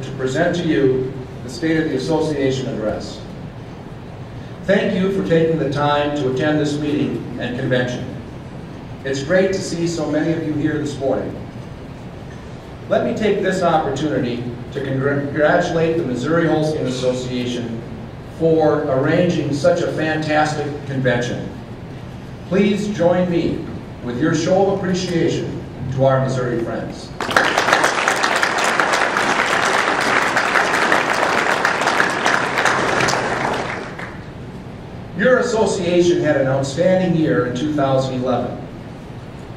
to present to you the State of the Association Address. Thank you for taking the time to attend this meeting and convention. It's great to see so many of you here this morning. Let me take this opportunity to congratulate the Missouri Holstein Association for arranging such a fantastic convention. Please join me with your show of appreciation to our Missouri friends. Your association had an outstanding year in 2011.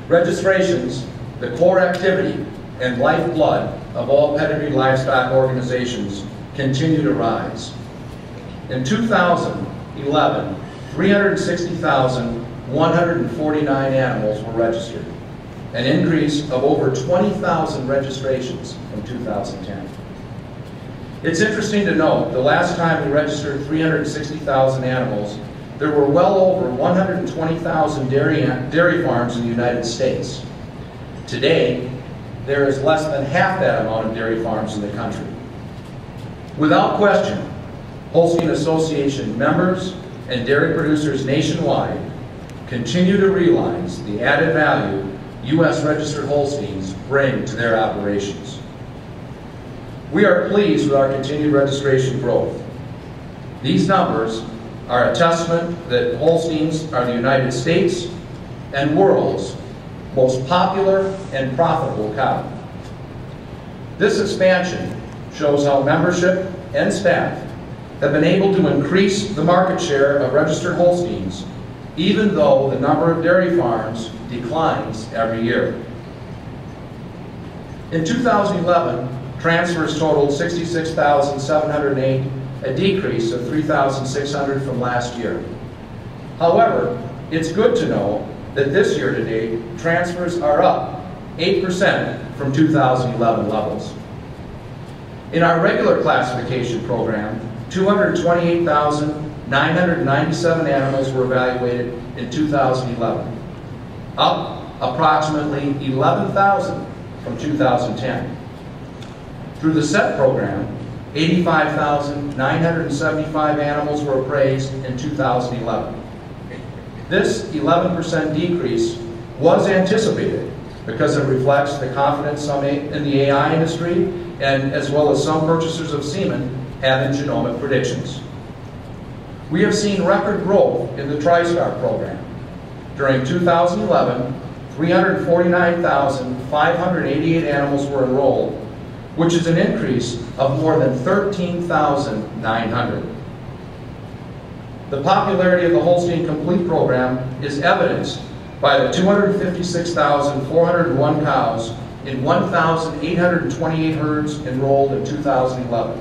Registrations, the core activity and lifeblood of all pedigree livestock organizations, continue to rise. In 2011, 360,149 animals were registered, an increase of over 20,000 registrations from 2010. It's interesting to note, the last time we registered 360,000 animals, there were well over 120,000 dairy farms in the United States. Today, there is less than half that amount of dairy farms in the country. Without question, Holstein Association members and dairy producers nationwide continue to realize the added value U.S. registered Holsteins bring to their operations. We are pleased with our continued registration growth. These numbers are a testament that Holsteins are the United States and world's most popular and profitable cow. This expansion shows how membership and staff have been able to increase the market share of registered Holsteins, even though the number of dairy farms declines every year. In 2011, transfers totaled 66,708, a decrease of 3,600 from last year. However, it's good to know that this year to date, transfers are up 8% from 2011 levels. In our regular classification program, 228,997 animals were evaluated in 2011, up approximately 11,000 from 2010. Through the SET program, 85,975 animals were appraised in 2011. This 11% decrease was anticipated because it reflects the confidence in the AI industry, and as well as some purchasers of semen have in genomic predictions. We have seen record growth in the TriStar program. During 2011, 349,588 animals were enrolled, which is an increase of more than 13,900. The popularity of the Holstein Complete program is evidenced by the 256,401 cows in 1,828 herds enrolled in 2011.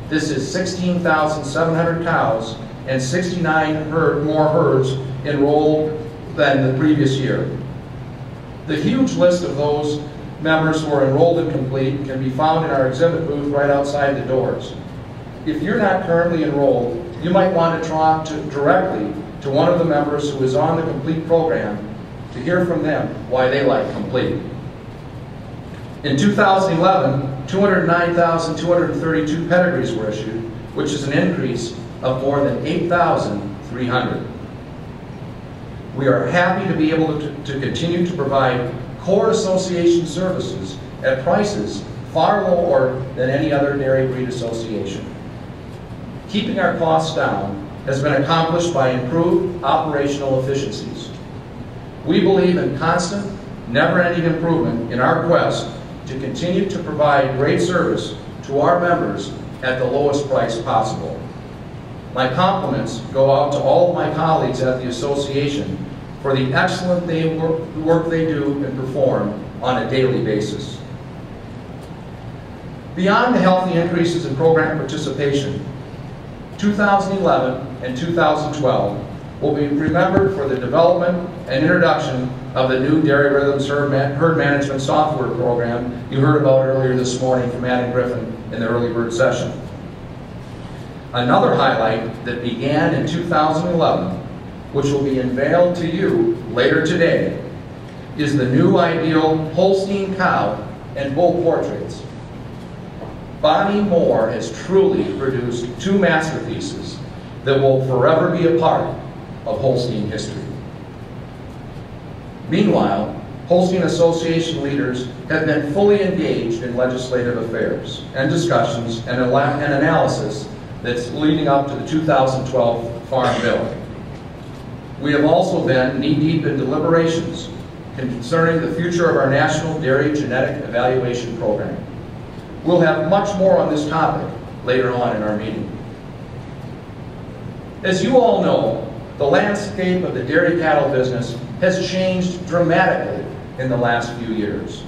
This is 16,700 cows and 69 more herds enrolled than the previous year. The huge list of those members who are enrolled in Complete can be found in our exhibit booth right outside the doors. If you're not currently enrolled, you might want to talk directly to one of the members who is on the Complete program to hear from them why they like Complete. In 2011, 209,232 pedigrees were issued, which is an increase of more than 8,300. We are happy to be able to continue to provide core association services at prices far lower than any other dairy breed association. Keeping our costs down has been accomplished by improved operational efficiencies. We believe in constant, never-ending improvement in our quest to continue to provide great service to our members at the lowest price possible. My compliments go out to all of my colleagues at the association for the excellent work they do and perform on a daily basis. Beyond the healthy increases in program participation, 2011 and 2012 will be remembered for the development and introduction of the new Dairy Rhythms herd management software program you heard about earlier this morning from Adam Griffin in the early bird session. Another highlight that began in 2011, which will be unveiled to you later today, is the new ideal Holstein cow and bull portraits. Bonnie Moore has truly produced two masterpieces that will forever be a part of Holstein history. Meanwhile, Holstein Association leaders have been fully engaged in legislative affairs and discussions and analysis that's leading up to the 2012 Farm Bill. We have also been knee-deep in deliberations concerning the future of our National Dairy Genetic Evaluation Program. We'll have much more on this topic later on in our meeting. As you all know, the landscape of the dairy cattle business has changed dramatically in the last few years.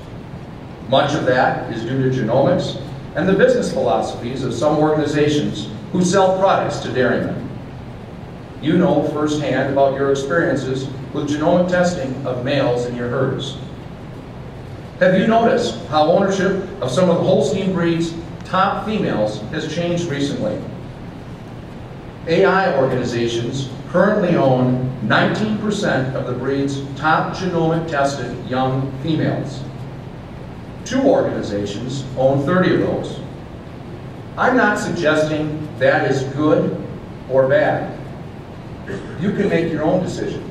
Much of that is due to genomics and the business philosophies of some organizations who sell products to dairymen. You know firsthand about your experiences with genomic testing of males in your herds. Have you noticed how ownership of some of the Holstein breed's top females has changed recently? AI organizations currently own 19% of the breed's top genomic tested young females. 2 organizations own 30 of those. I'm not suggesting that is good or bad. You can make your own decision,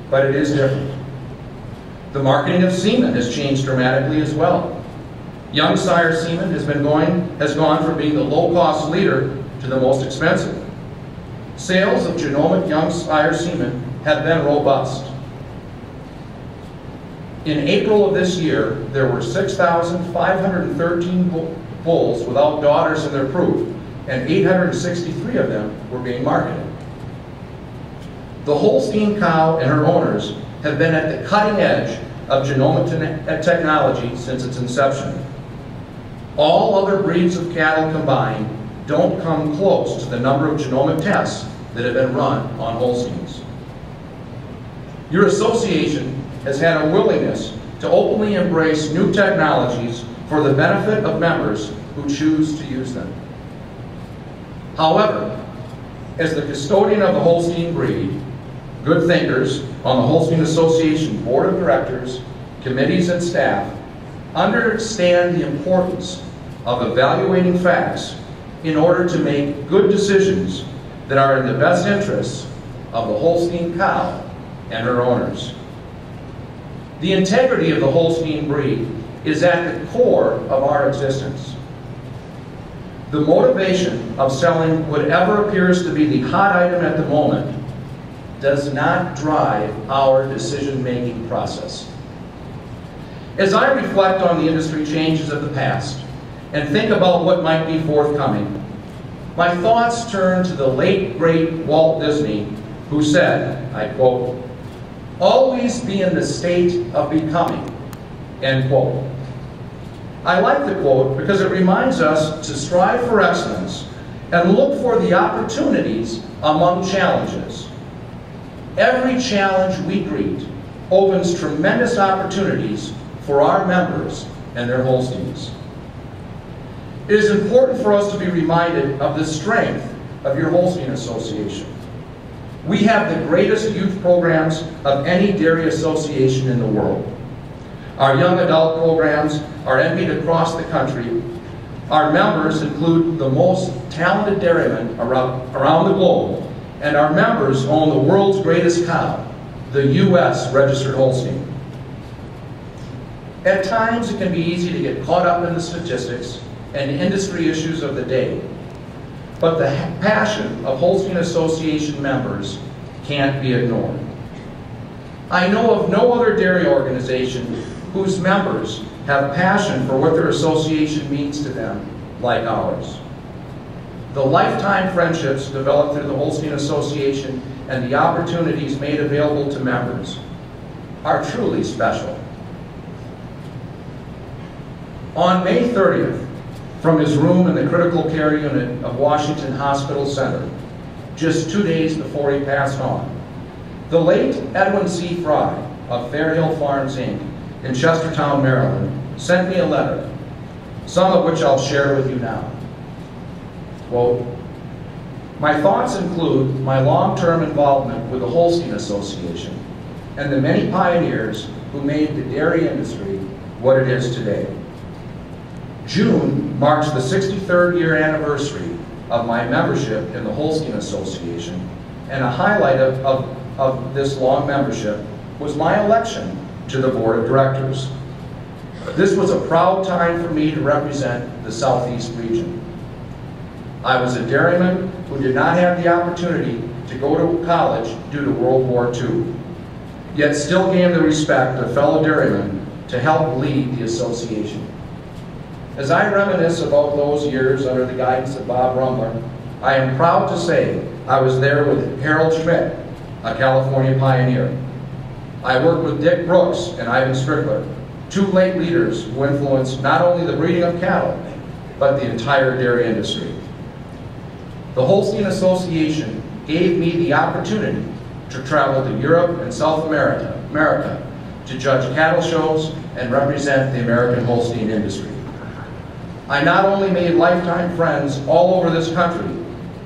but it is different. The marketing of semen has changed dramatically as well. Young sire semen has gone from being the low-cost leader to the most expensive. Sales of genomic young sire semen have been robust. In April of this year, there were 6,513 bulls without daughters in their proof, and 863 of them were being marketed. The Holstein cow and her owners have been at the cutting edge of genomic technology since its inception. All other breeds of cattle combined don't come close to the number of genomic tests that have been run on Holsteins. Your association has had a willingness to openly embrace new technologies for the benefit of members who choose to use them. However, as the custodian of the Holstein breed, good thinkers on the Holstein Association Board of Directors, committees, and staff understand the importance of evaluating facts in order to make good decisions that are in the best interests of the Holstein cow and her owners. The integrity of the Holstein breed is at the core of our existence. The motivation of selling whatever appears to be the hot item at the moment does not drive our decision-making process. As I reflect on the industry changes of the past and think about what might be forthcoming, my thoughts turn to the late, great Walt Disney, who said, I quote, "Always be in the state of becoming," end quote. I like the quote because it reminds us to strive for excellence and look for the opportunities among challenges. Every challenge we greet opens tremendous opportunities for our members and their Holsteins. It is important for us to be reminded of the strength of your Holstein Association. We have the greatest youth programs of any dairy association in the world. Our young adult programs are envied across the country. Our members include the most talented dairymen around the globe, and our members own the world's greatest cow, the U.S. registered Holstein. At times, it can be easy to get caught up in the statistics and industry issues of the day, but the passion of Holstein Association members can't be ignored. I know of no other dairy organization whose members have passion for what their association means to them like ours. The lifetime friendships developed through the Holstein Association and the opportunities made available to members are truly special. On May 30th, from his room in the critical care unit of Washington Hospital Center, just 2 days before he passed on, the late Edwin C. Fry of Fairhill Farms, Inc. in Chestertown, Maryland, sent me a letter, some of which I'll share with you now. Quote, "My thoughts include my long-term involvement with the Holstein Association and the many pioneers who made the dairy industry what it is today. June marks the 63rd year anniversary of my membership in the Holstein Association, and a highlight of this long membership was my election to the board of directors. This was a proud time for me to represent the Southeast region. I was a dairyman who did not have the opportunity to go to college due to World War II, yet still gained the respect of fellow dairymen to help lead the association. As I reminisce about those years under the guidance of Bob Rumbler, I am proud to say I was there with Harold Schmidt, a California pioneer. I worked with Dick Brooks and Ivan Strickler, two late leaders who influenced not only the breeding of cattle, but the entire dairy industry. The Holstein Association gave me the opportunity to travel to Europe and South America to judge cattle shows and represent the American Holstein industry. I not only made lifetime friends all over this country,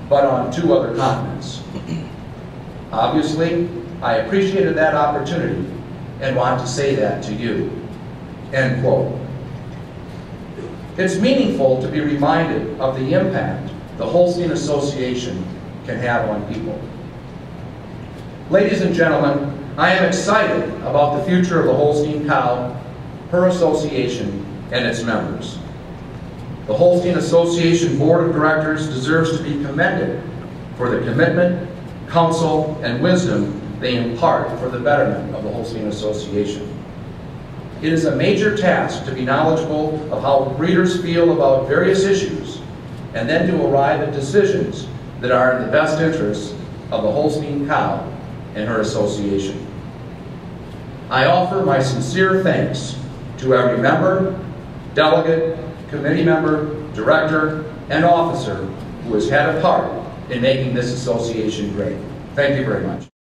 but on 2 other continents. Obviously, I appreciated that opportunity and want to say that to you." End quote. It's meaningful to be reminded of the impact the Holstein Association can have on people. Ladies and gentlemen, I am excited about the future of the Holstein cow, her association, and its members. The Holstein Association Board of Directors deserves to be commended for the commitment, counsel, and wisdom they impart for the betterment of the Holstein Association. It is a major task to be knowledgeable of how breeders feel about various issues, and then to arrive at decisions that are in the best interests of the Holstein cow and her association. I offer my sincere thanks to every member, delegate, committee member, director, and officer who has had a part in making this association great. Thank you very much.